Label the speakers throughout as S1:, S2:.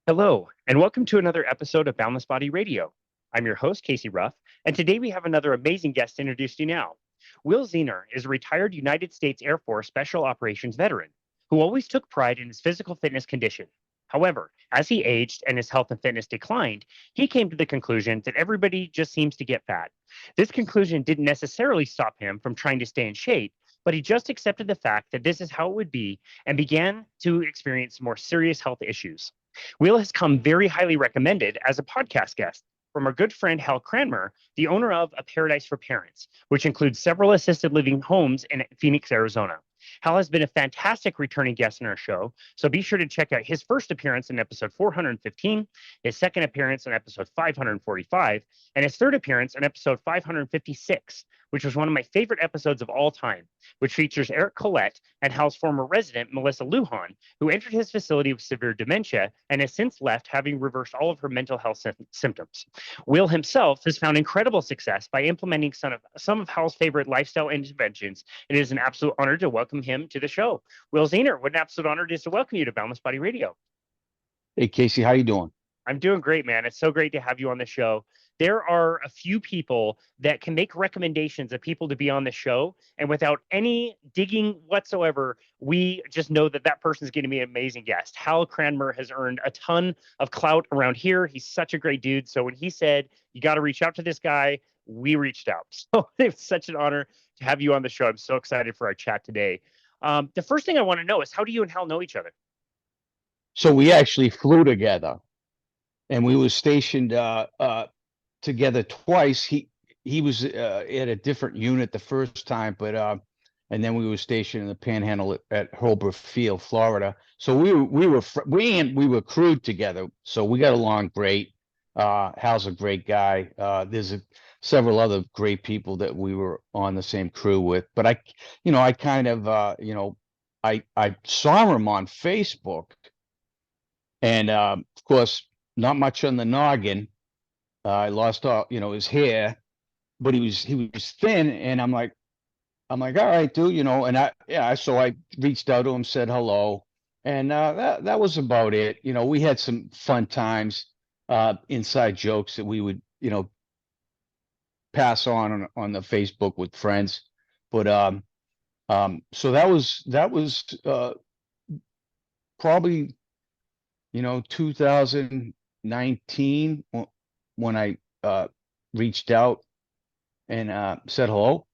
S1: Hello, and welcome to another episode of Boundless Body Radio. I'm your host, Casey Ruff, and today we have another amazing guest to introduce to you now. Will Zeiner is a retired United States Air Force Special Operations veteran who always took pride in his physical fitness condition. However, as he aged and his health and fitness declined, he came to the conclusion that everybody just seems to get fat. This conclusion didn't necessarily stop him from trying to stay in shape, but he just accepted the fact that this is how it would be and began to experience more serious health issues. Will has come very highly recommended as a podcast guest from our good friend Hal Cranmer, the owner of A Paradise for Parents, which includes several assisted living homes in Phoenix, Arizona. Hal has been a fantastic returning guest on our show, so be sure to check out his first appearance in episode 415, his second appearance in episode 545, and his third appearance in episode 556, which was one of my favorite episodes of all time, which features Eric Collett and Hal's former resident, Melissa Lujan, who entered his facility with severe dementia and has since left, having reversed all of her mental health symptoms. Will himself has found incredible success by implementing some of Hal's favorite lifestyle interventions. It is an absolute honor to welcome him to the show. Will Zeiner, what an absolute honor it is to welcome you to Boundless Body Radio.
S2: Hey Casey, how you doing?
S1: I'm doing great, man. It's so great to have you on the show. There are a few people that can make recommendations of people to be on the show, and without any digging whatsoever, we just know that that person is going to be an amazing guest. Hal Cranmer has earned a ton of clout around here. He's such a great dude. So when he said, you got to reach out to this guy, we reached out. So it's such an honor to have you on the show. I'm so excited for our chat today. The first thing I want to know is, how do you and Hal know each other?
S2: So we actually flew together, and we were stationed together twice. He was at a different unit the first time, but and then we were stationed in the Panhandle at Holbrook Field, Florida. So we were crewed together, so we got along great. Hal's a great guy. There's several other great people that we were on the same crew with, but I kind of I saw him on Facebook, and of course, not much on the noggin. I lost all, his hair, but he was thin, and I'm like, all right, dude, so I reached out to him, said hello, and that was about it. We had some fun times, inside jokes that we would, pass on the Facebook with friends, but so that was probably 2019 when I reached out and said hello.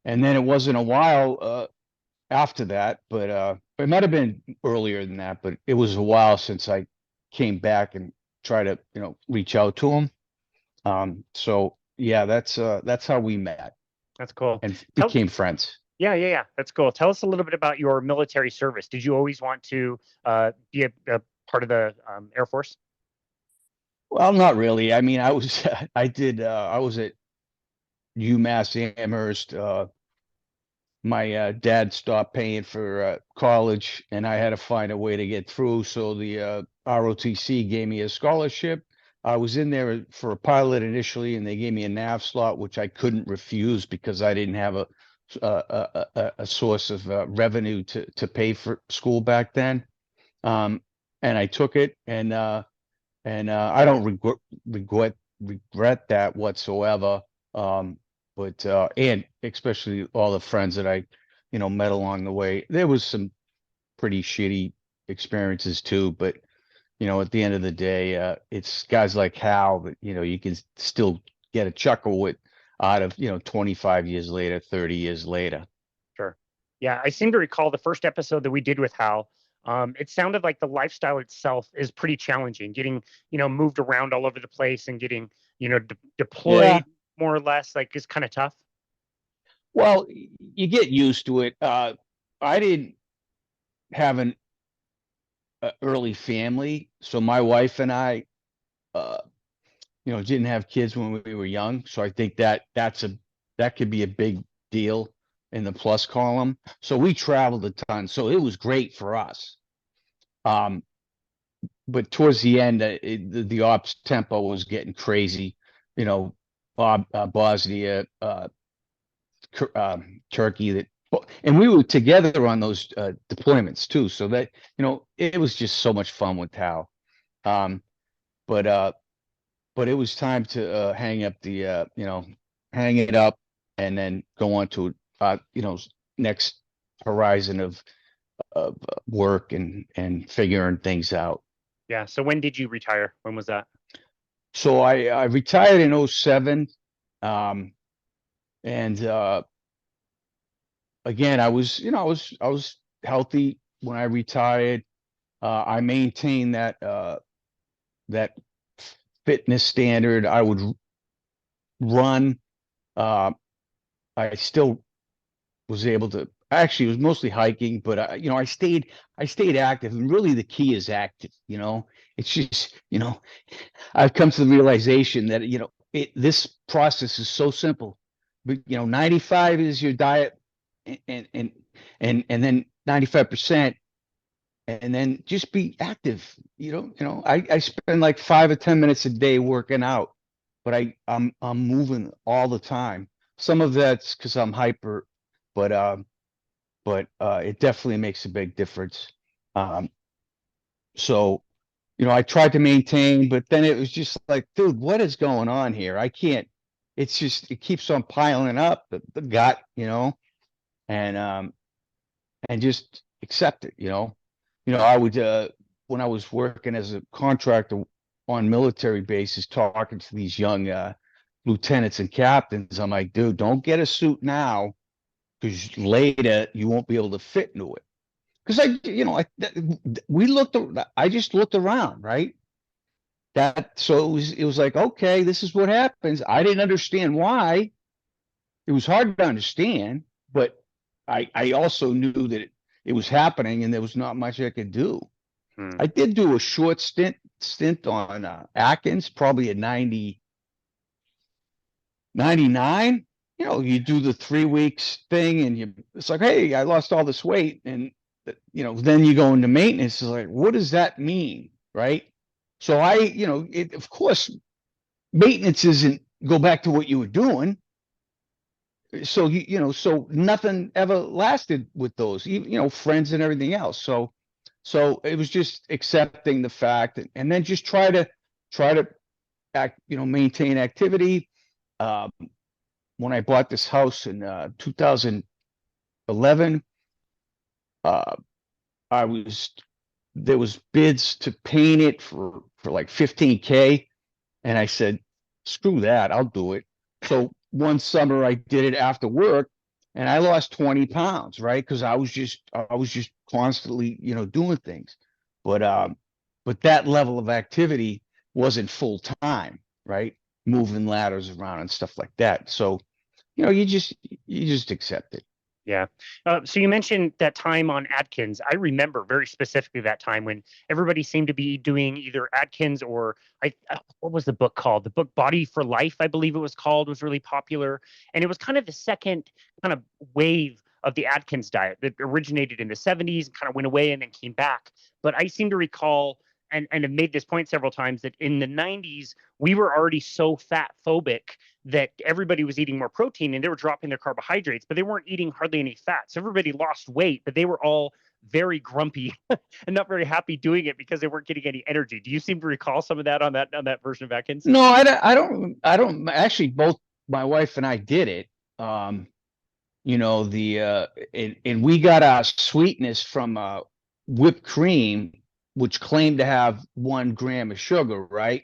S2: And then it wasn't a while after that, but it might have been earlier than that, but it was a while since I came back and tried to, reach out to him. So yeah, that's how we met
S1: That's cool.
S2: and
S1: Tell,
S2: became friends.
S1: yeah. That's cool. Tell us a little bit about your military service. Did you always want to be a part of the Air Force?
S2: Well, not really. I mean, I was at UMass Amherst. My dad stopped paying for college, and I had to find a way to get through. So the ROTC gave me a scholarship. I was in there for a pilot initially, and they gave me a nav slot, which I couldn't refuse because I didn't have a source of revenue to pay for school back then. And I took it, and I don't regret that whatsoever. But and especially all the friends that I, met along the way. There was some pretty shitty experiences too, but at the end of the day, it's guys like Hal that you can still get a chuckle with out of 25 years later, 30 years later.
S1: Sure. Yeah, I seem to recall the first episode that we did with Hal. It sounded like the lifestyle itself is pretty challenging, getting, moved around all over the place and getting,
S2: Yeah.
S1: deployed more or less, like, is kind of tough.
S2: Well, you get used to it. I didn't have an early family, so my wife and I, uh, didn't have kids when we were young. So I think that could be a big deal in the plus column. So we traveled a ton, so it was great for us. Um, but towards the end, the ops tempo was getting crazy. Bosnia, Turkey, that Well, and we were together on those deployments too. So that, it was just so much fun with Hal. Um, but but it was time to hang up the hang it up and then go on to next horizon of work and figuring things out.
S1: Yeah. So when did you retire? When was that?
S2: So I retired in '07. And again, I was healthy when I retired. I maintained that fitness standard. I would run. Uh, I still was able to. Actually, it was mostly hiking, but I stayed active, and really the key is active. It's just I've come to the realization that this process is so simple. But 95 is your diet, and then 95%, and then just be active. I spend like 5 or 10 minutes a day working out, but I'm moving all the time. Some of that's because I'm hyper, but it definitely makes a big difference. Um, so I tried to maintain, but then it was just like, dude, what is going on here? I can't. It's just it keeps on piling up the gut, and just accept it. I would when I was working as a contractor on military bases, talking to these young lieutenants and captains, I'm like, dude, don't get a suit now because later you won't be able to fit into it. Because I just looked around, right? So it was like, okay, this is what happens. I didn't understand why. It was hard to understand, but I also knew that it was happening and there was not much I could do.
S1: Hmm.
S2: I did do a short stint on Atkins, probably at 99. You do the 3 weeks thing and it's like, hey, I lost all this weight. And, then you go into maintenance. It's like, what does that mean? Right. So of course, maintenance isn't go back to what you were doing. So so nothing ever lasted with those, friends and everything else. So it was just accepting the fact and then just try to maintain activity. Um, when I bought this house in 2011, uh, I was there was bids to paint it for like 15K, and I said, screw that, I'll do it. So one summer I did it after work, and I lost 20 pounds, right? Because I was just constantly, doing things. But that level of activity wasn't full time, right? Moving ladders around and stuff like that. So, you just accept it.
S1: Yeah. So you mentioned that time on Atkins. I remember very specifically that time when everybody seemed to be doing either Atkins or what was the book called? The book Body for Life, I believe it was called, was really popular. And it was kind of the second kind of wave of the Atkins diet that originated in the 70s and kind of went away and then came back. But I seem to recall and have made this point several times that in the 90s, we were already so fat phobic that everybody was eating more protein and they were dropping their carbohydrates, but they weren't eating hardly any fat. So everybody lost weight, but they were all very grumpy and not very happy doing it because they weren't getting any energy. Do you seem to recall some of that on that version of Atkins?
S2: No, I don't actually. Both my wife and I did it. The and we got our sweetness from whipped cream, which claimed to have 1 gram of sugar, right?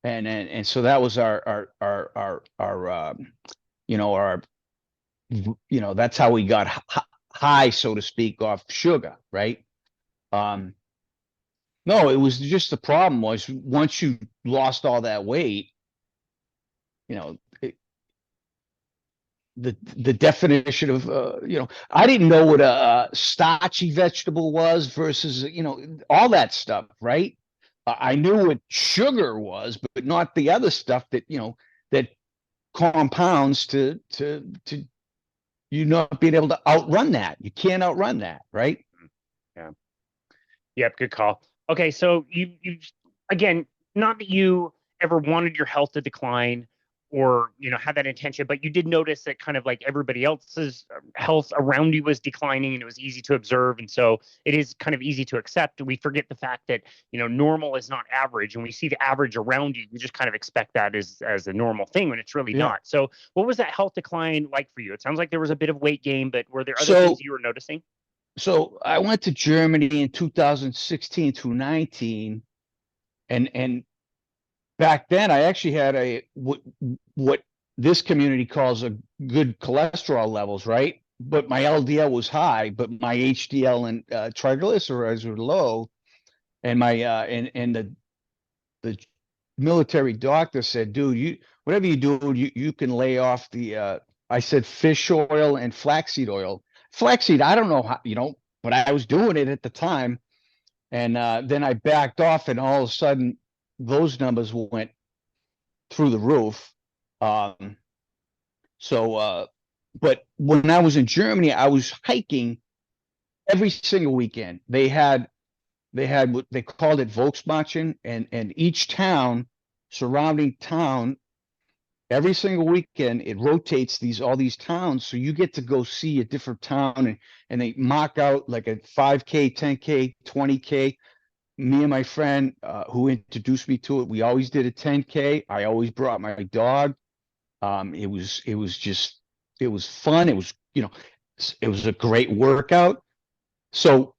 S2: And so that was our that's how we got high, so to speak, off sugar, right? Um, no, it was just the problem was once you lost all that weight, you know, it, the definition of I didn't know what a starchy vegetable was versus all that stuff, right? I knew what sugar was, but not the other stuff that that compounds to you not being able to outrun that. You can't outrun that, right?
S1: Yeah. Yep. Good call. Okay. So you again, not that you ever wanted your health to decline or had that intention, but you did notice that kind of like everybody else's health around you was declining, and it was easy to observe. And so it is kind of easy to accept. We forget the fact that normal is not average, and we see the average around you. You just kind of expect that as a normal thing when it's really not. So what was that health decline like for you? It sounds like there was a bit of weight gain, but were there other things you were noticing?
S2: So I went to Germany in 2016 through 19, and back then I actually had what this community calls a good cholesterol levels, right? But my LDL was high, but my HDL and triglycerides were low, and my and the military doctor said, "Dude, you whatever you do, you can lay off the." I said fish oil and flaxseed oil. Flaxseed, I don't know how, but I was doing it at the time, and then I backed off, and all of a sudden, those numbers went through the roof. But when I was in Germany, I was hiking every single weekend. They had what they called it Volksmarchen, and each town, surrounding town, every single weekend it rotates all these towns, so you get to go see a different town, and they mark out like a 5K, 10K, 20K. Me and my friend who introduced me to it, we always did a 10K. I always brought my dog. It was fun. It was it was a great workout. So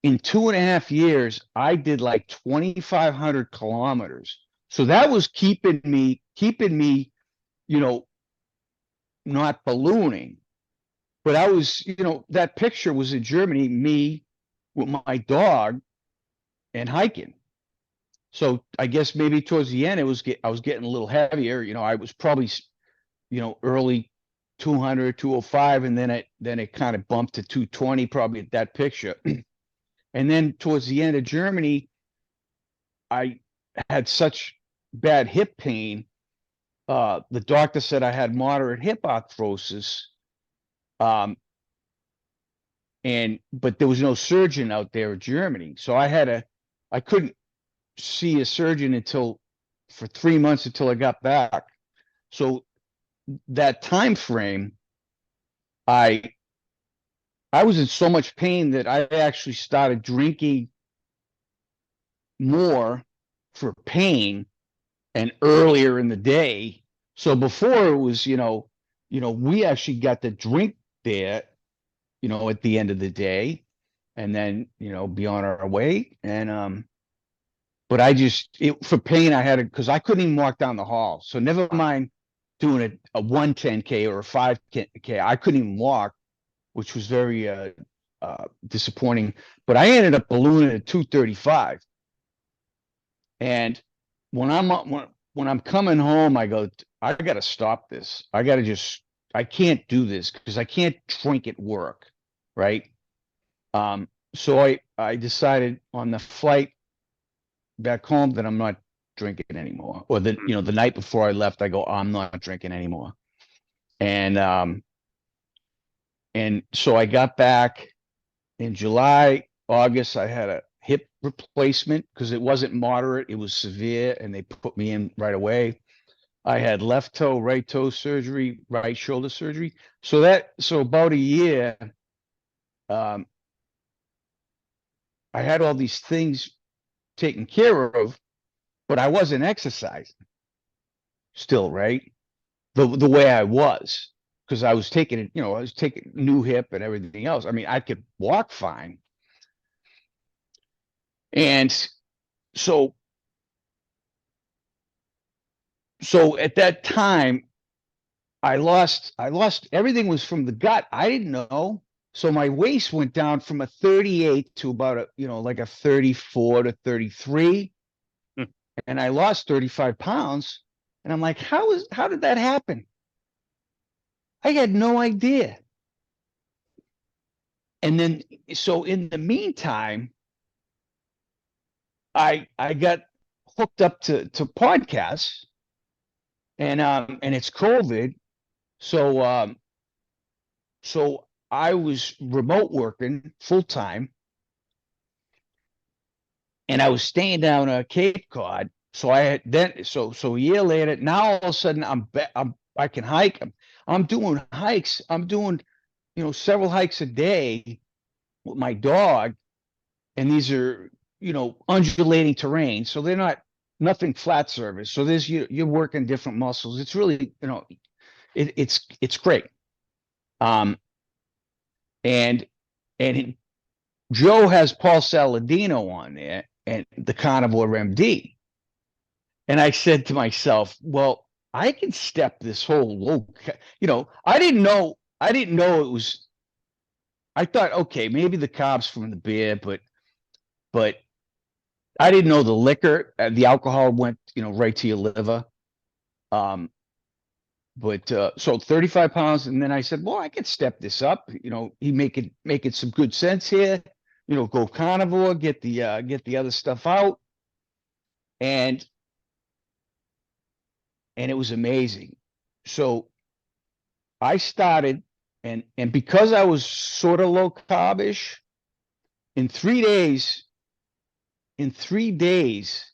S2: in 2.5 years, I did like 2,500 kilometers. So that was keeping me, not ballooning. But I was, that picture was in Germany, me with my dog and hiking. So I guess maybe towards the end, I was getting a little heavier. I was probably, early 200, 205, and then it kind of bumped to 220 probably at that picture. And then towards the end of Germany, I had such bad hip pain. The doctor said I had moderate hip arthrosis. But there was no surgeon out there in Germany. So I couldn't see a surgeon for 3 months until I got back. So that time frame, I was in so much pain that I actually started drinking more for pain and earlier in the day. So before it was, we actually got to drink there, at the end of the day, and then, be on our way. And but for pain, I had it because I couldn't even walk down the hall. So never mind doing a 110K or a 5K. I couldn't even walk, which was very disappointing. But I ended up ballooning at 235. And when I'm coming home, I go, I got to stop this. I can't do this because I can't drink at work, right? So I decided on the flight back home that I'm not drinking anymore. Or the night before I left, I go, oh, I'm not drinking anymore. And so I got back in July, August. I had a hip replacement because it wasn't moderate, it was severe, and they put me in right away. I had left toe, right toe surgery, right shoulder surgery. So about a year, I had all these things taken care of, but I wasn't exercising still, right? The way I was, because I was taking it, I was taking new hip and everything else. I mean, I could walk fine. And so at that time, I lost everything was from the gut. I didn't know. So my waist went down from a 38 to about like a 34 to 33. And I lost 35 pounds. And I'm like, how did that happen? I had no idea. And then, so in the meantime, I got hooked up to podcasts, and it's COVID. So I was remote working full time, and I was staying down Cape Cod, So I had then, so a year later, now all of a sudden I can hike. I'm doing hikes. I'm doing, several hikes a day with my dog. And these are, undulating terrain. So they're not nothing flat surface. So you're working different muscles. It's really, it's great. Um, and Joe has Paul Saladino on there and the Carnivore MD. And I said to myself, well, I can step this whole I didn't know it was, I thought, okay, maybe the carbs from the beer, but I didn't know the liquor, the alcohol went, right to your liver. Um, but so 35 pounds. And then I said, well, I could step this up, he making some good sense here, go carnivore, get the other stuff out. And it was amazing. So I started, and because I was sort of low carbish, in 3 days,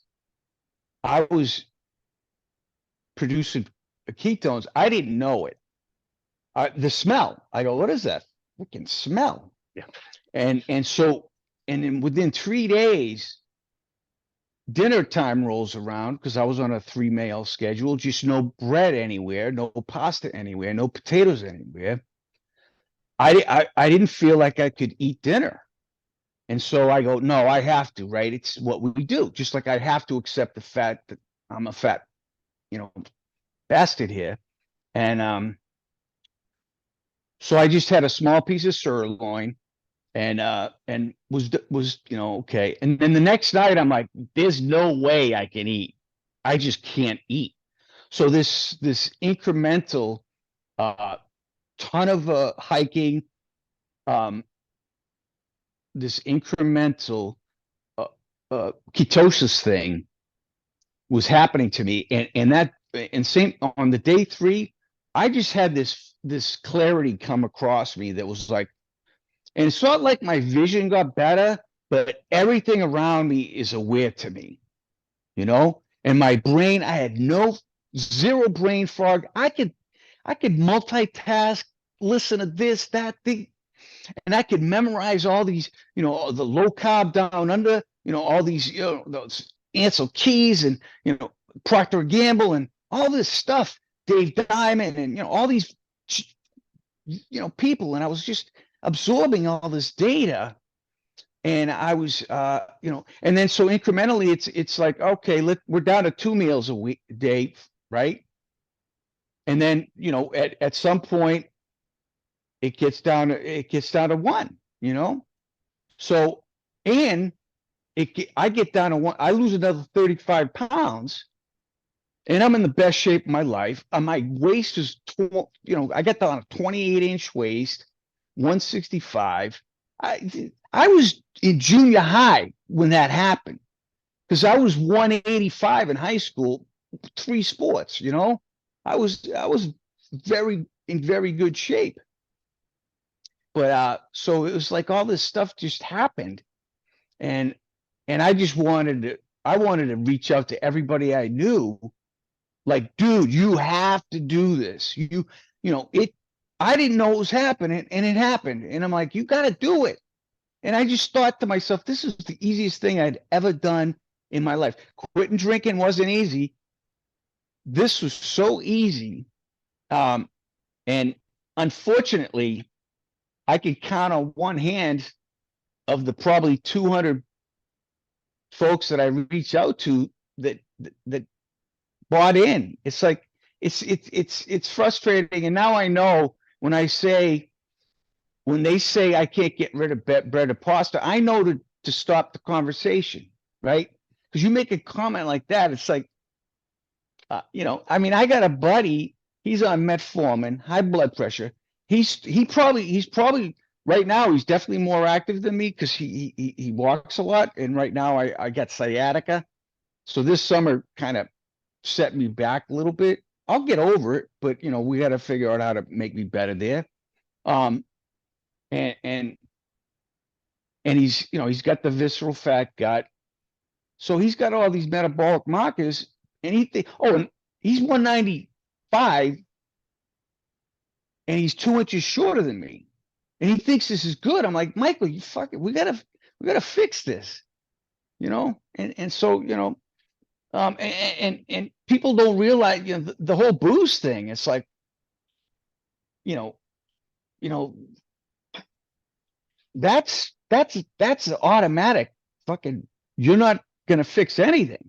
S2: I was producing ketones. I didn't know it. The smell. I go, what is that? Freaking smell.
S1: Yeah.
S2: And then within 3 days, dinner time rolls around because I was on a 3 meal schedule, just no bread anywhere, no pasta anywhere, no potatoes anywhere. I didn't feel like I could eat dinner. And so I go, no, I have to, right? It's what we do. Just like I have to accept the fact that I'm a fat, bastard here. And so I just had a small piece of sirloin and was okay. And then the next night I'm like, there's no way I can eat. I just can't eat. So this incremental ton of hiking, um this incremental ketosis thing was happening to me, and same on the day 3, I just had this clarity come across me that was like, and it's not like my vision got better, but everything around me is aware to me, and my brain, I had zero brain fog. I could multitask, listen to this, that thing, and I could memorize all these, the low carb down under, all these, those Ansel Keys and, Procter and Gamble and all this stuff, Dave Diamond and, all these, people. And I was just absorbing all this data. And I was, and then so incrementally, it's like, okay, we're down to 2 meals a day, right? And then, at some point, it gets down to 1, So, and I get down to 1, I lose another 35 pounds, and I'm in the best shape of my life. My waist is, I got down a 28-inch waist, 165. I was in junior high when that happened, because I was 185 in high school, 3 sports, I was in very good shape. But so it was like all this stuff just happened, and I just wanted to reach out to everybody I knew, like, dude, you have to do this. It. I didn't know it was happening, and it happened, and I'm like, you got to do it. And I just thought to myself, this is the easiest thing I'd ever done in my life. Quitting drinking wasn't easy. This was so easy, and unfortunately, I could count on one hand of the probably 200 folks that I reach out to that bought in. It's like it's frustrating. And now I know when they say I can't get rid of bread or pasta, I know to stop the conversation, right? Because you make a comment like that, it's like, I mean, I got a buddy. He's on metformin, high blood pressure. He's probably right now, he's definitely more active than me because he walks a lot. And right now I got sciatica. So this summer kind of set me back a little bit. I'll get over it, but we got to figure out how to make me better there. And he's got the visceral fat gut. So he's got all these metabolic markers, and and he's 195, and he's 2 inches shorter than me, and he thinks this is good. I'm like, Michael, you fucking, we gotta fix this, and so and people don't realize, the whole booze thing. It's like, you know, you know, that's an automatic fucking. You're not gonna fix anything.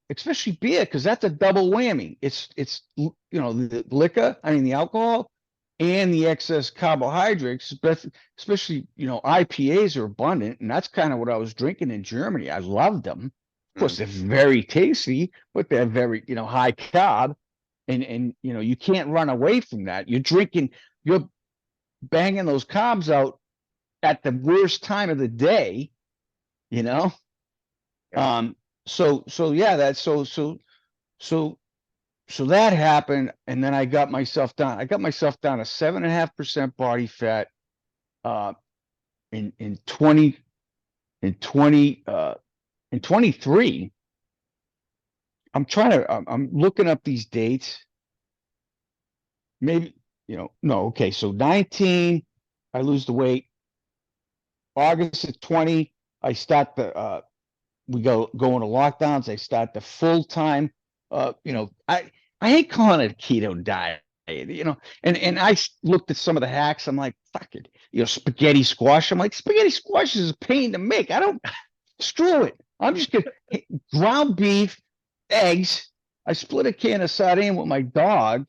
S2: Especially beer, because that's a double whammy. It's the liquor, I mean the alcohol, and the excess carbohydrates, especially IPAs are abundant, and that's kind of what I was drinking in Germany. I loved them. Of course, they're very tasty, but they're very high carb, and you can't run away from that. You're banging those carbs out at the worst time of the day, you know.
S1: Yeah.
S2: So yeah, so that happened, and then I got myself down. I got myself down to 7.5% body fat, in 23. I'm looking up these dates. Maybe, no, okay. So 19, I lose the weight. August of 20, I start we go into lockdowns. I start the full time. I hate calling it a keto diet. And I looked at some of the hacks. I'm like, fuck it. Spaghetti squash. I'm like, spaghetti squash is a pain to make. I don't screw it. I'm just gonna ground beef, eggs. I split a can of sardine with my dog.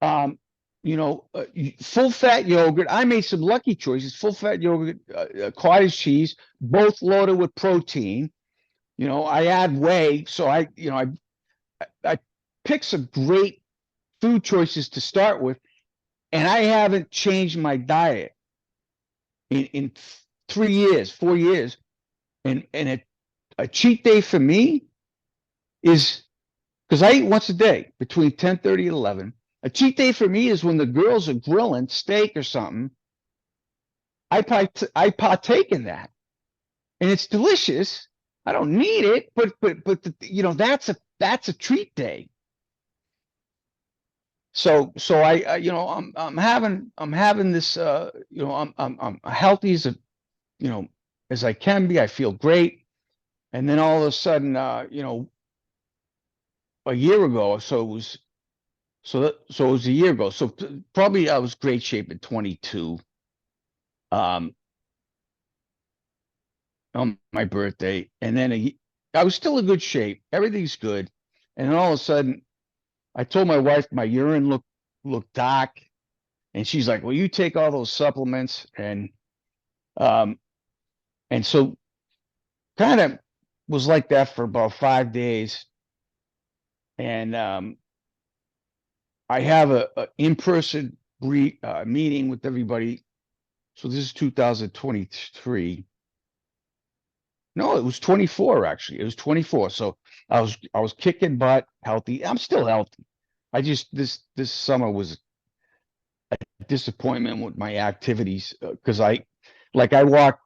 S2: Full fat yogurt. I made some lucky choices. Full fat yogurt, cottage cheese, both loaded with protein. I add whey, so I pick some great food choices to start with, and I haven't changed my diet in 3 years, 4 years, and a cheat day for me is, because I eat once a day between 10:30 and 11. A cheat day for me is when the girls are grilling steak or something. I partake in that, and it's delicious. I don't need it, but that's a treat day. So I'm having this, I'm healthy as I can be. I feel great, and then all of a sudden, a year ago, so it was a year ago. So probably I was great shape at 22. On my birthday, and then I was still in good shape. Everything's good, and then all of a sudden, I told my wife my urine looked dark, and she's like, "Well, you take all those supplements," um, and so kind of was like that for about 5 days, and I have a in-person meeting with everybody. So this is 2023. No, it was 24 actually. It was 24. So I was kicking butt, healthy. I'm still healthy. I just this summer was a disappointment with my activities, because I walked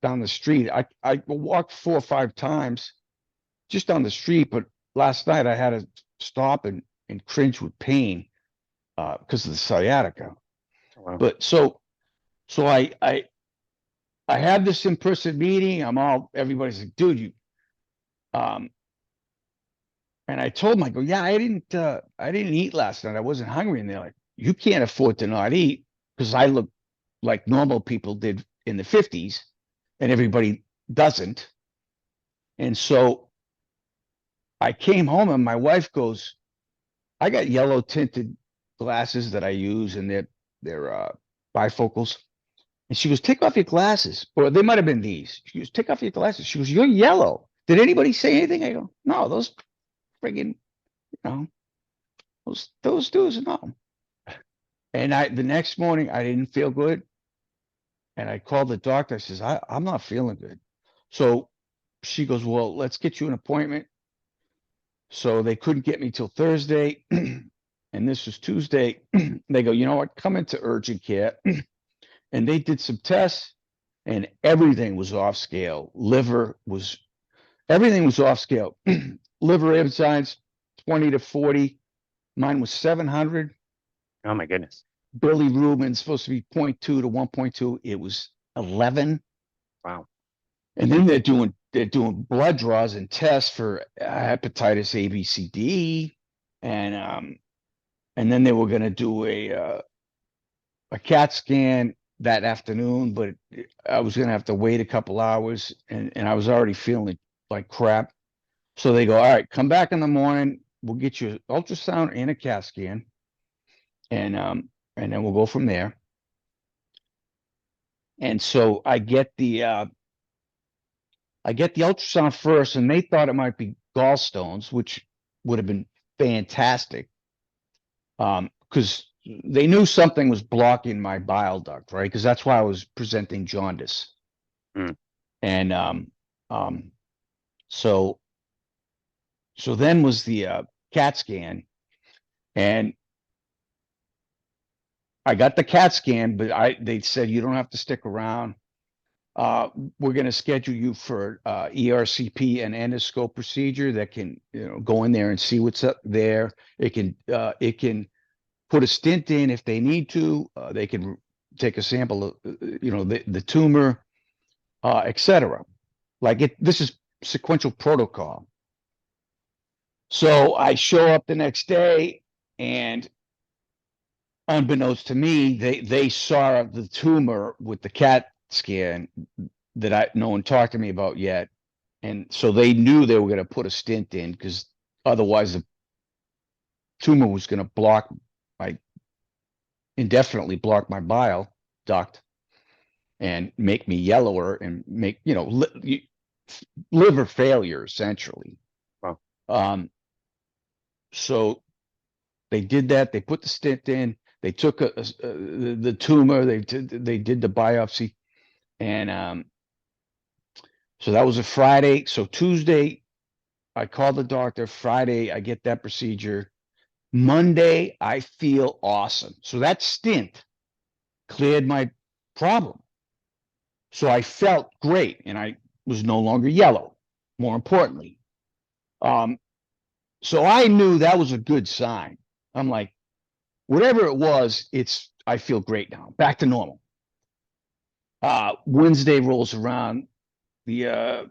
S2: down the street. I walked 4 or 5 times just down the street, but last night I had to stop and cringe with pain because of the sciatica.
S1: Oh, wow.
S2: But so I had this in-person meeting. Everybody's like, dude, and I told them, I go, yeah, I didn't eat last night. I wasn't hungry. And they're like, you can't afford to not eat, because I look like normal people did in the 50s, and everybody doesn't. And so I came home, and my wife goes, I got yellow tinted glasses that I use, and they're bifocals. And she goes, take off your glasses. Or they might have been these. She goes, take off your glasses. She goes, you're yellow. Did anybody say anything? I go, no, those friggin', those dudes, no. And the next morning I didn't feel good. And I called the doctor. I says, I'm not feeling good. So she goes, well, let's get you an appointment. So they couldn't get me till Thursday. And this was Tuesday. They go, you know what? Come into urgent care. And they did some tests. and everything was off scale. Everything was off scale. Liver enzymes, 20 to 40. Mine was 700.
S1: Oh my goodness.
S2: Bilirubin supposed to be 0.2 to 1.2. It was 11.
S1: Wow.
S2: And then they're doing blood draws and tests for hepatitis A, B, C, D, and then they were going to do a CAT scan that afternoon, but I was going to have to wait a couple hours, and I was already feeling like crap. So they go, all right, come back in the morning. We'll get you an ultrasound and a CAT scan, and then we'll go from there. And so I get the ultrasound first, and they thought it might be gallstones, which would have been fantastic, because they knew something was blocking my bile duct, right? Because that's why I was presenting jaundice.
S1: Mm.
S2: And so then was the CAT scan, and I got the CAT scan, but they said you don't have to stick around. We're going to schedule you for ERCP and endoscope procedure that can, go in there and see what's up there. It can put a stent in if they need to. They can take a sample of, the tumor, etc. This is sequential protocol. So I show up the next day, and unbeknownst to me, they saw the tumor with the CAT scan that no one talked to me about yet, and so they knew they were going to put a stent in, because otherwise the tumor was going to indefinitely block my bile duct and make me yellower and make liver failure essentially.
S1: Wow.
S2: So they did that. They put the stent in. They took the tumor. They did the biopsy, and so that was a Friday. So Tuesday, I called the doctor. Friday, I get that procedure. Monday, I feel awesome. So that stint cleared my problem. So I felt great, and I was no longer yellow, more importantly. So I knew that was a good sign. I'm like, whatever it was, I feel great now, back to normal. Wednesday rolls around, my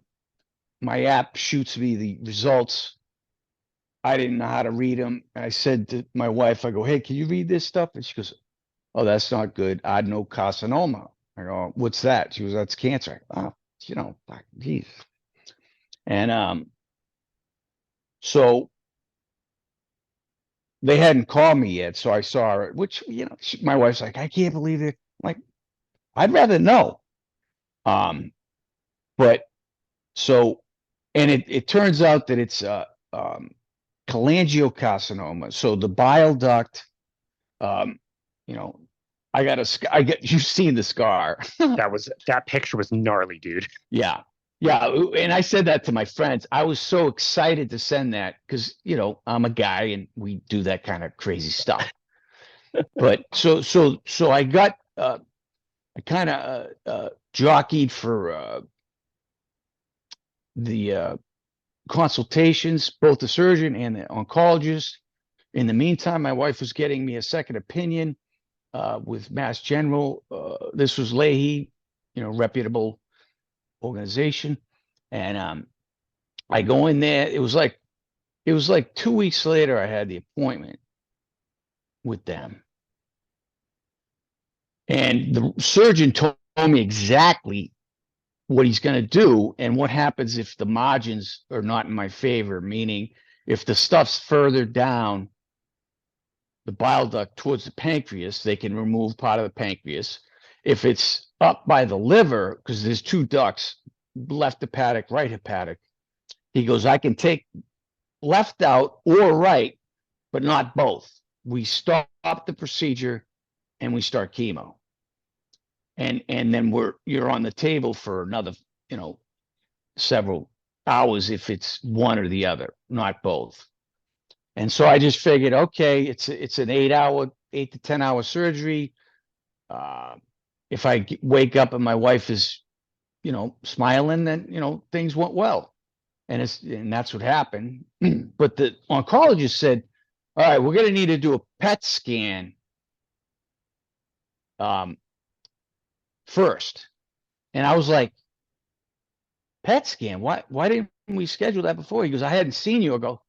S2: app shoots me the results. I didn't know how to read them. I said to my wife, I go, hey, can you read this stuff? And she goes, oh, that's not good. Adenocarcinoma. I go, what's that? She goes, that's cancer. Oh, geez. And so they hadn't called me yet, so I saw it, which, my wife's like, I can't believe it. Like, I'd rather know. But so, and it turns out that it's cholangiocarcinoma. So the bile duct, you've seen the scar.
S1: That picture was gnarly, dude.
S2: Yeah. Yeah. And I said that to my friends. I was so excited to send that because, I'm a guy and we do that kind of crazy stuff. But so I got, I kind of jockeyed for the consultations, both the surgeon and the oncologist. In the meantime, my wife was getting me a second opinion with Mass General. This was Leahy, reputable organization. And I go in there. It was like 2 weeks later, I had the appointment with them. And the surgeon told me exactly what he's going to do and what happens if the margins are not in my favor, meaning if the stuff's further down the bile duct towards the pancreas, they can remove part of the pancreas. If it's up by the liver, because there's two ducts, left hepatic, right hepatic, he goes, I can take left out or right, but not both. We stop the procedure and we start chemo. And then you're on the table for another, several hours if it's one or the other, not both. And so I just figured, okay, it's an 8 to 10 hour surgery. If I wake up and my wife is smiling that, things went well. And that's what happened. But the oncologist said, all right, we're going to need to do a PET scan first. And I was like, PET scan? Why didn't we schedule that before? He goes, I hadn't seen you. I go,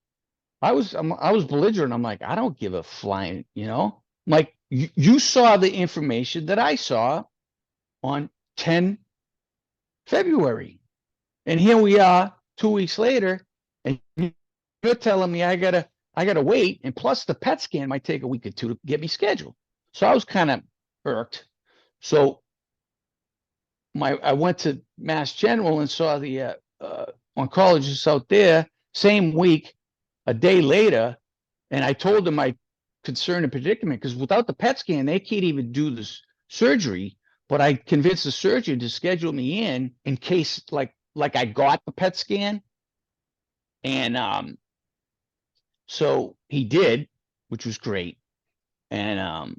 S2: I was belligerent. I'm like, I don't give a flying, I'm like, you saw the information that I saw on 10 February. And here we are 2 weeks later, and you're telling me I gotta wait, and plus the PET scan might take a week or two to get me scheduled. So I was kind of irked. So I went to Mass General and saw the oncologist out there same week, a day later, and I told them my concern and predicament, because without the PET scan, they can't even do this surgery. But I convinced the surgeon to schedule me in case like I got the PET scan. And so he did, which was great. And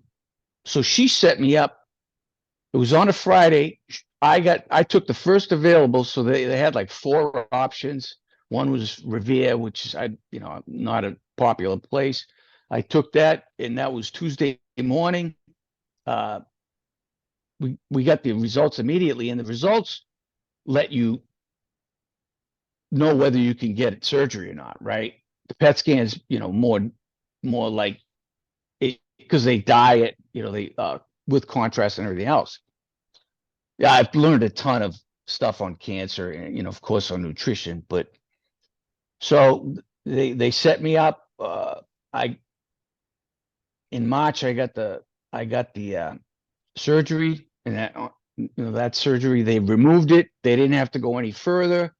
S2: so she set me up. It was on a Friday. I took the first available, so they had like 4 options. One was Revere, which is not a popular place. I took that, and that was Tuesday morning. We got the results immediately, and the results let you know whether you can get surgery or not, right? The PET scan is, more like it, because they diet, they with contrast and everything else. Yeah, I've learned a ton of stuff on cancer and, of course, on nutrition. But so they set me up. In March I got the surgery, and that surgery, they removed it. They didn't have to go any further.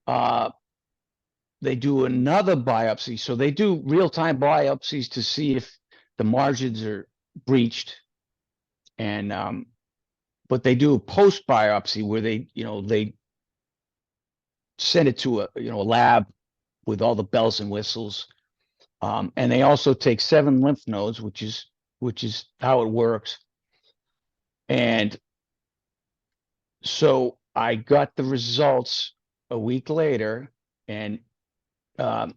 S2: They do another biopsy. So they do real-time biopsies to see if the margins are breached. And but they do a post biopsy where they send it to a lab with all the bells and whistles. And they also take 7 lymph nodes, which is how it works. And so I got the results a week later, and I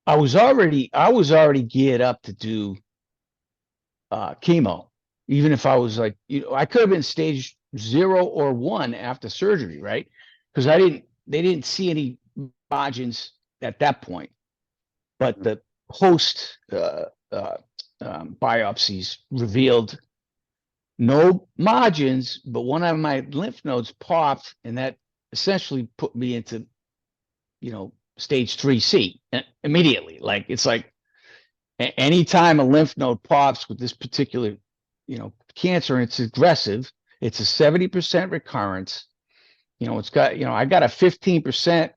S2: was already geared up to do chemo, even if I was like, I could have been stage 0 or 1 after surgery, right? Because they didn't see any margins at that point, but the post biopsies revealed no margins, but one of my lymph nodes popped, and that essentially put me into, stage 3C immediately. Like, it's like anytime a lymph node pops with this particular, cancer, and it's aggressive, it's a 70% recurrence. It's got, I got a 15%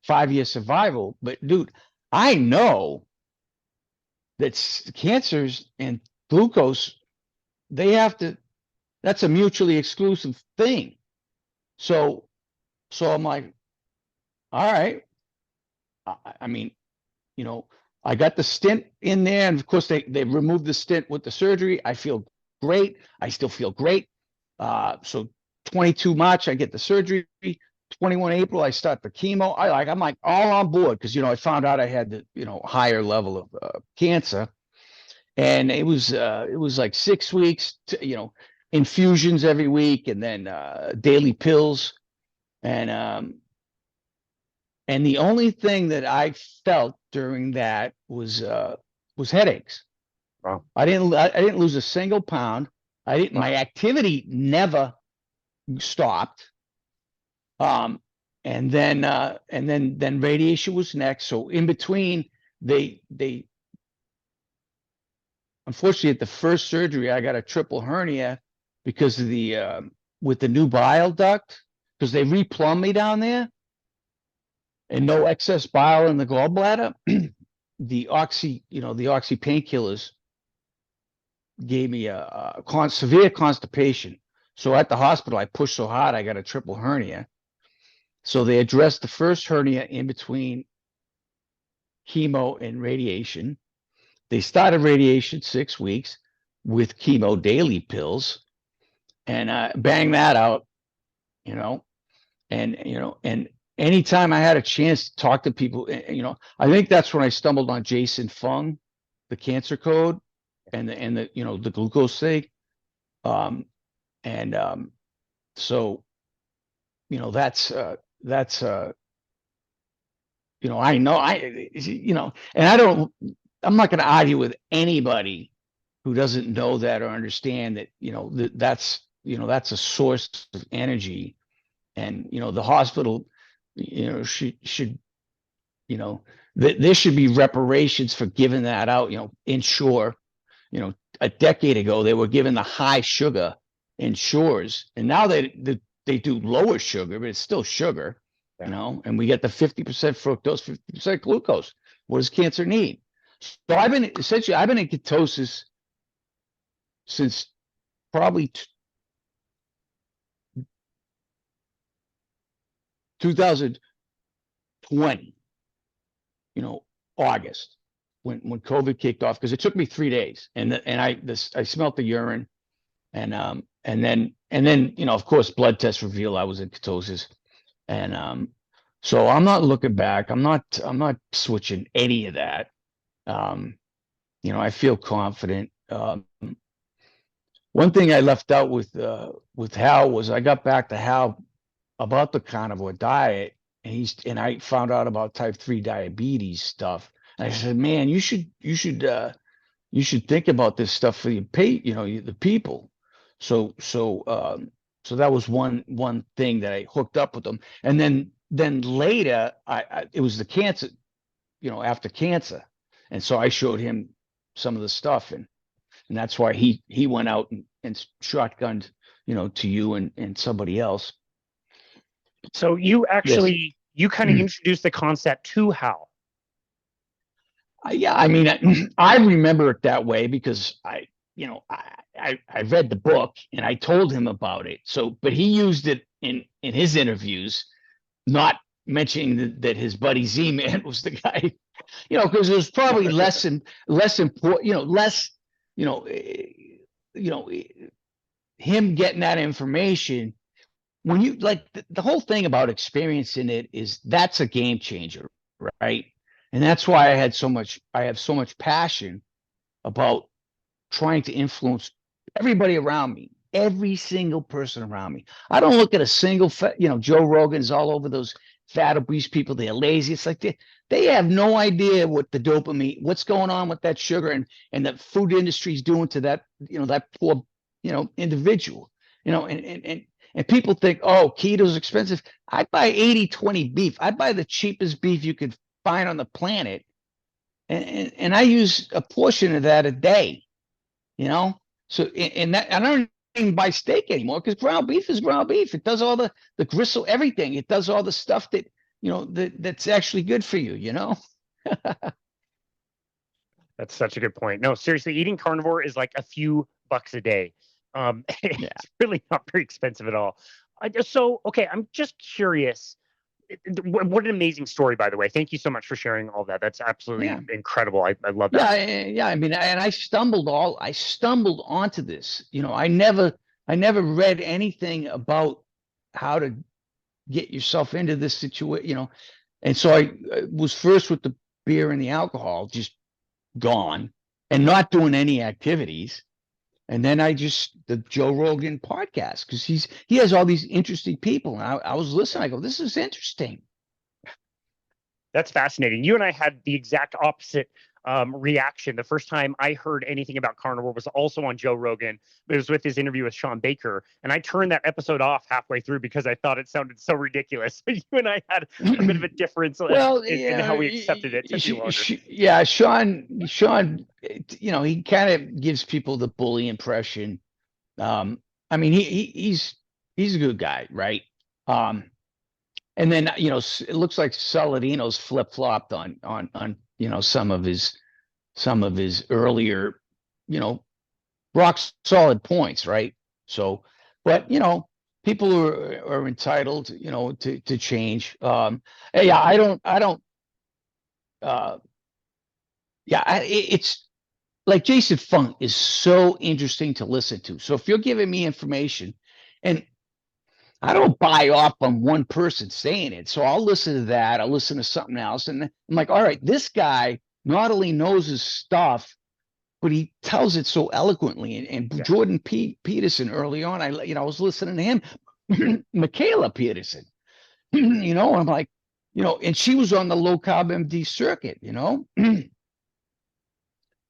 S2: 5-year survival. But dude, I know that cancers and glucose, that's a mutually exclusive thing. So I'm like, all right. I mean, I got the stent in there, and of course they removed the stent with the surgery. I feel great. I still feel great. So 22 March, I get the surgery. 21 April, I start the chemo. I'm like all on board, because I found out I had the higher level of cancer, and it was like 6 weeks, infusions every week, and then daily pills, and the only thing that I felt during that was headaches.
S1: Wow.
S2: I didn't lose a single pound. My activity never stopped. And then radiation was next. So in between, they unfortunately, at the first surgery, I got a triple hernia because of the with the new bile duct, because they replumbed me down there, and no excess bile in the gallbladder. The oxy painkillers gave me a severe constipation. So at the hospital, I pushed so hard, I got a triple hernia. So they addressed the first hernia in between chemo and radiation. They started radiation 6 weeks with chemo daily pills, and bang that out. you know, and anytime I had a chance to talk to people, I think that's when I stumbled on Jason Fung, the cancer code, and the glucose thing. Um, and so that's I know and I'm not going to argue with anybody who doesn't know that or understand that, that's a source of energy. And, the hospital, should, there should be reparations for giving that out, insure, a decade ago, they were given the high sugar insures, and now they do lower sugar, but it's still sugar, and we get the 50% fructose, 50% glucose. What does cancer need? So I've been in ketosis since probably 2020, August, when COVID kicked off, because it took me 3 days, and I smelt the urine, and then of course blood tests reveal I was in ketosis, and so I'm not looking back. I'm not switching any of that. I feel confident. One thing I left out with Hal was I got back to Hal about the carnivore diet, and I found out about type 3 diabetes stuff. And I said, man, you should think about this stuff for the people. So that was one thing that I hooked up with them. And then later it was the cancer, after cancer. And so I showed him some of the stuff, and that's why he went out and shotgunned, to you and somebody else.
S1: So you actually, you kind of introduced the concept to Hal.
S2: Yeah, I mean, I remember it that way because I read the book and I told him about it. So, but he used it in his interviews, not mentioning that his buddy Z-Man was the guy, because it was probably less important, less, him getting that information. When you like the whole thing about experiencing it is that's a game changer, right? And that's why I have so much passion about trying to influence everybody around me, every single person around me. I don't look at a single, Joe Rogan's all over those fat, obese people. They're lazy. It's like they have no idea what the dopamine, what's going on with that sugar and the food industry is doing to that, that poor, individual, and people think, oh, keto's expensive. I buy 80-20 beef. I buy the cheapest beef you could find on the planet. And I use a portion of that a day, So, and that I don't even buy steak anymore because ground beef is ground beef. It does all the gristle, everything. It does all the stuff that, that's actually good for you,
S1: That's such a good point. No, seriously, eating carnivore is like a few bucks a day. It's really not very expensive at all. So, okay, I'm just curious. What an amazing story, by the way. Thank you so much for sharing all that. That's absolutely incredible. I love that.
S2: Yeah. I mean, and I stumbled onto this. I never read anything about how to get yourself into this situation. And so I was first with the beer and the alcohol, just gone and not doing any activities. And then the Joe Rogan podcast, because he has all these interesting people. And I was listening. I go, this is interesting.
S1: That's fascinating. You and I had the exact opposite reaction. The first time I heard anything about carnivore was also on Joe Rogan. It was with his interview with Sean Baker. And I turned that episode off halfway through because I thought it sounded so ridiculous. You and I had a bit of a difference in how we accepted it.
S2: Sean, he kind of gives people the bully impression. I mean, he's a good guy, right? And then, it looks like Saladino's flip-flopped on some of his earlier, rock solid points, right? So, but people are entitled, to change. It's like Jason Funk is so interesting to listen to. So if you're giving me information, and I don't buy off on one person saying it. So I'll listen to that. I'll listen to something else. And I'm like, all right, this guy not only knows his stuff, but he tells it so eloquently. And
S1: Yeah.
S2: Jordan Peterson early on, I was listening to him, Michaela Peterson, and I'm like, and she was on the low carb MD circuit,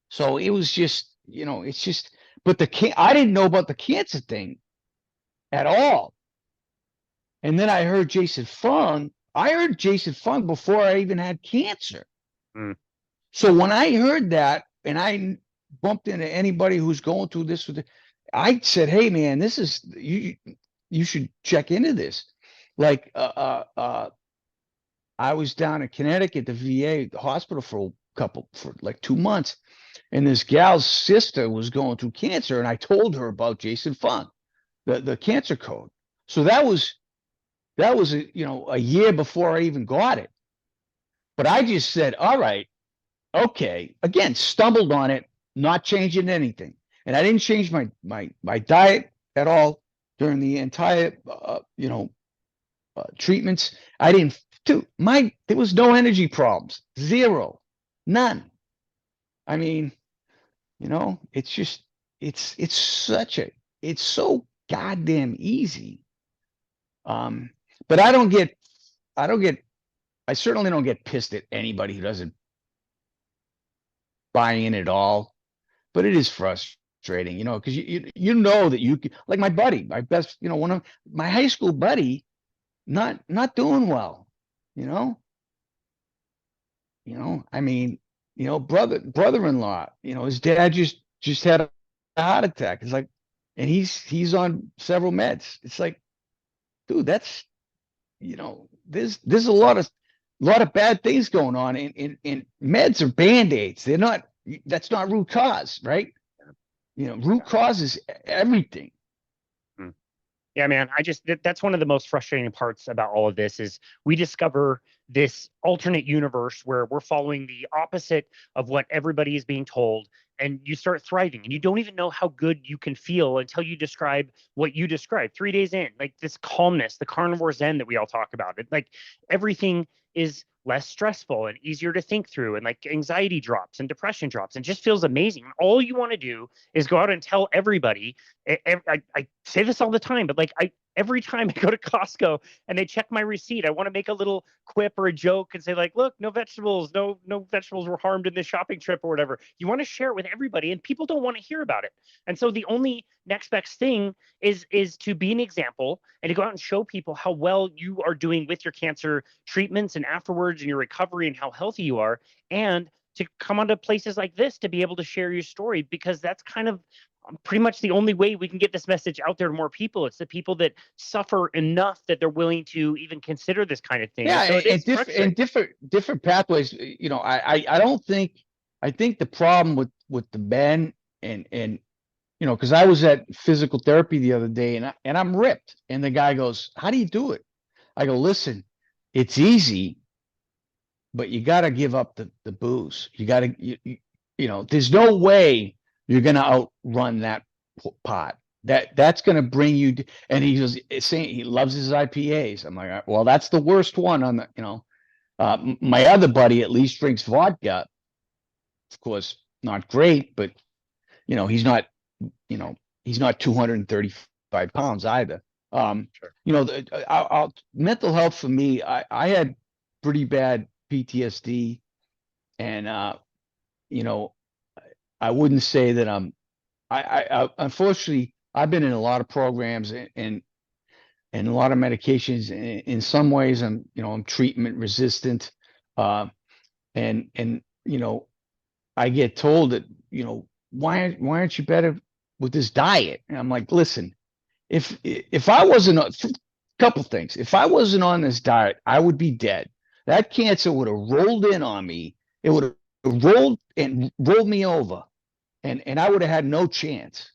S2: So it was just, it's just, but I didn't know about the cancer thing at all. And then I heard Jason Fung. I heard Jason Fung before I even had cancer.
S1: Mm.
S2: So when I heard that, and I bumped into anybody who's going through this I said, "Hey, man, this is you. You should check into this." Like, I was down in Connecticut, the VA the hospital for like 2 months, and this gal's sister was going through cancer, and I told her about Jason Fung, the cancer code. So that was a year before I even got it. But I just said, all right, okay. Again, stumbled on it, not changing anything. And I didn't change my diet at all during the entire treatments. I didn't there was no energy problems. Zero. None. I mean, it's just it's so goddamn easy. But I certainly don't get pissed at anybody who doesn't buy in at all. But it is frustrating, because you know that you like my buddy, my best, one of my high school buddy, not doing well, I mean, brother-in-law, his dad just had a heart attack. It's like, and he's on several meds. It's like, dude, that's there's a lot of bad things going on, and meds are band-aids. That's not root cause, right? Root cause is everything.
S1: Yeah, man. That's one of the most frustrating parts about all of this is we discover this alternate universe where we're following the opposite of what everybody is being told, and you start thriving, and you don't even know how good you can feel until you describe what you described 3 days in, like this calmness, the carnivore zen that we all talk about. It like everything is less stressful and easier to think through, and like anxiety drops and depression drops and just feels amazing. All you want to do is go out and tell everybody. I say this all the time, but like every time I go to Costco and they check my receipt, I want to make a little quip or a joke and say like, look, no vegetables were harmed in this shopping trip or whatever. You want to share it with everybody, and people don't want to hear about it. And so the only next best thing is to be an example and to go out and show people how well you are doing with your cancer treatments and afterwards and your recovery and how healthy you are, and to come onto places like this to be able to share your story, because that's kind of pretty much the only way we can get this message out there to more people. It's the people that suffer enough that they're willing to even consider this kind of thing.
S2: Yeah,
S1: So
S2: and different pathways. I don't think I think the problem with the men and because I was at physical therapy the other day, and I'm ripped, and the guy goes, "How do you do it?" I go, "Listen, it's easy, but you got to give up the booze. You got to there's no way you're going to outrun that pot. That's going to bring you." And he was saying he loves his IPAs. I'm like, well, that's the worst one on the my other buddy at least drinks vodka. Of course, not great, but he's not 235 pounds either.
S1: Sure.
S2: Mental health for me, I had pretty bad PTSD, and I wouldn't say that I unfortunately I've been in a lot of programs and a lot of medications. In some ways, I'm treatment resistant, and I get told that why aren't you better with this diet? And I'm like, listen, if I wasn't a couple things, if I wasn't on this diet, I would be dead. That cancer would have rolled in on me. It would have rolled me over, and I would have had no chance.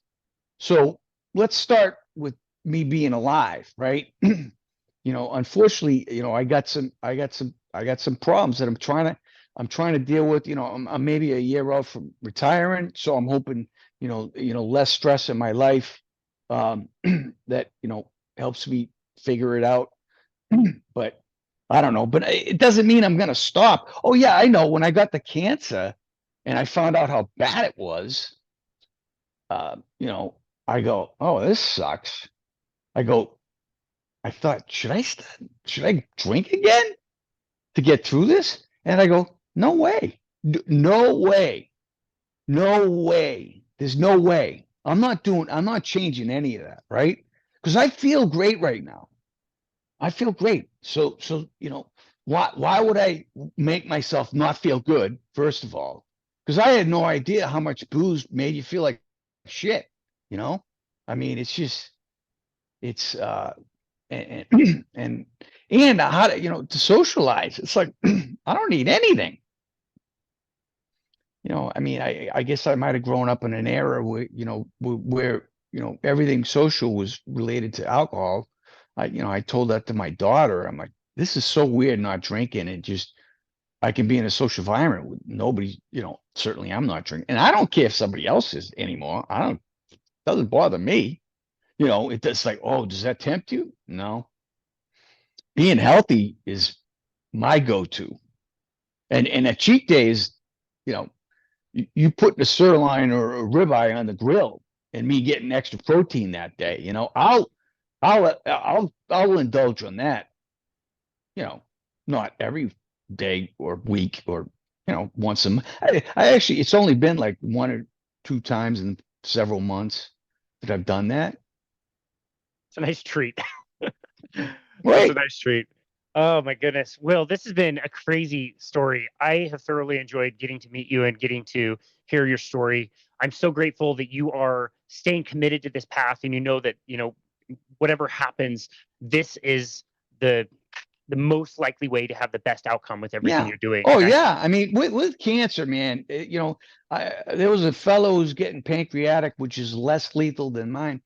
S2: So let's start with me being alive, right? Unfortunately, I got some problems that I'm trying to deal with. I'm maybe a year out from retiring, so I'm hoping, less stress in my life, that, helps me figure it out. But I don't know. But it doesn't mean I'm going to stop. Oh, yeah, I know. When I got the cancer and I found out how bad it was, you know, I go, oh, this sucks. I thought, should I drink again to get through this? And I go, no way. No way. No way. There's no way. I'm not changing any of that, right? Because I feel great right now. I feel great. So, you know, why would I make myself not feel good, first of all? Because I had no idea how much booze made you feel like shit, you know? I mean, it's and and how to, you know, to socialize. It's like I don't need anything. You know, I mean, I guess I might have grown up in an era where, you know, where, you know, everything social was related to alcohol. You know, I told that to my daughter. I'm like, this is so weird not drinking, and just I can be in a social environment with nobody, you know, certainly I'm not drinking. And I don't care if somebody else is anymore. Doesn't bother me. You know, it does, like, oh, does that tempt you? No. Being healthy is my go-to. And a cheat day is, you know, you putting a sirloin or a ribeye on the grill and me getting extra protein that day, you know, I'll indulge on that, you know, not every day or week or, you know, once a month. I actually, it's only been like 1 or 2 times in several months that I've done that.
S1: It's a nice treat. That's a
S2: Right.
S1: nice treat. Oh my goodness. Will, this has been a crazy story. I have thoroughly enjoyed getting to meet you and getting to hear your story. I'm so grateful that you are staying committed to this path, and you know that, you know, whatever happens, this is the most likely way to have the best outcome with everything
S2: Yeah.
S1: you're doing.
S2: Oh,
S1: And I,
S2: yeah. I mean, with cancer, man, you know, there was a fellow who's getting pancreatic, which is less lethal than mine.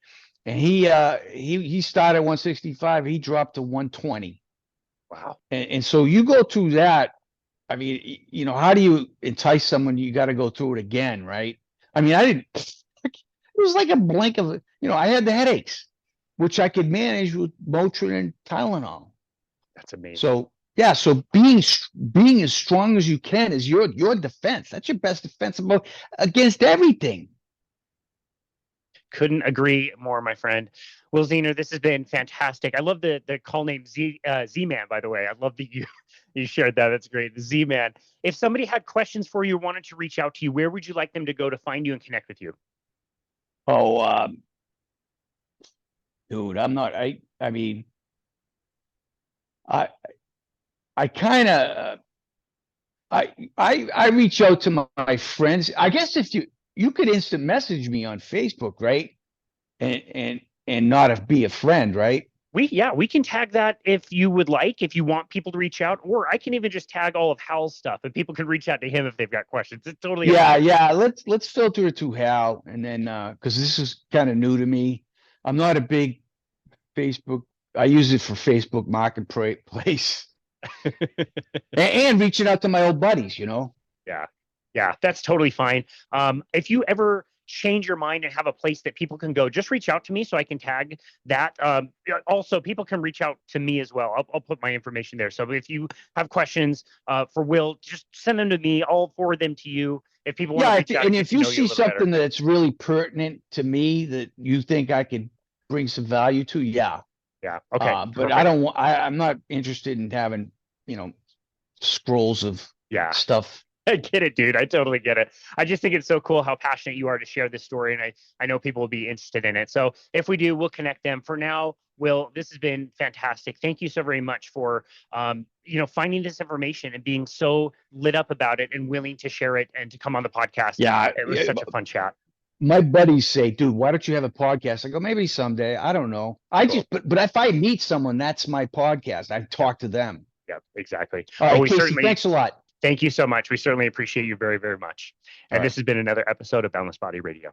S2: And he started at 165, he dropped to 120.
S1: wow.
S2: And so you go through that. I mean, you know, how do you entice someone? You got to go through it again, right? I mean, I didn't, it was like a blink of, you know, I had the headaches, which I could manage with Motrin and Tylenol.
S1: That's amazing.
S2: So yeah, so being as strong as you can is your defense. That's your best defense against everything.
S1: Couldn't agree more, my friend. Will Zener, this has been fantastic. I love the call name Z Man, by the way. I love that you you shared that. That's great. The Z Man. If somebody had questions for you or wanted to reach out to you, where would you like them to go to find you and connect with you?
S2: Oh, dude, I'm not. I mean, I I kind of I reach out to my friends. I guess if you could instant message me on Facebook, right? And not be a friend, right?
S1: We can tag that if you would like, if you want people to reach out, or I can even just tag all of Hal's stuff and people can reach out to him if they've got questions. It's totally up to
S2: Yeah,
S1: you.
S2: yeah. Let's filter it to Hal, and then because this is kind of new to me. I'm not a big Facebook. I use it for Facebook Marketplace and reaching out to my old buddies. You know.
S1: Yeah. Yeah, that's totally fine. If you ever change your mind and have a place that people can go, just reach out to me so I can tag that. Yeah, also, people can reach out to me as well. I'll put my information there. So if you have questions for Will, just send them to me. I'll forward them to you. If people want to
S2: Yeah,
S1: reach out
S2: and
S1: and get
S2: if
S1: to
S2: you
S1: know you a
S2: see
S1: little better.
S2: something that's really pertinent to me that you think I could bring some value to, yeah.
S1: Yeah. Okay.
S2: But I
S1: Perfect.
S2: don't want. I'm not interested in having, you know, scrolls of
S1: Yeah.
S2: stuff.
S1: I get it, dude. I totally get it. I just think it's so cool how passionate you are to share this story, and I know people will be interested in it. So if we do, we'll connect them. For now, Will, this has been fantastic. Thank you so very much for you know, finding this information and being so lit up about it and willing to share it and to come on the podcast.
S2: Yeah,
S1: It was such a fun chat.
S2: my buddies say, dude, why don't you have a podcast? I go, maybe someday. I don't know.
S1: Cool.
S2: But if I meet someone, that's my podcast. I
S1: Yep.
S2: talk to them.
S1: Yep. Exactly.
S2: All
S1: Well,
S2: right,
S1: we
S2: Casey,
S1: certainly
S2: thanks a lot.
S1: thank you so much. We certainly appreciate you very, very much.
S2: All
S1: And
S2: right.
S1: this has been another episode of Boundless Body Radio.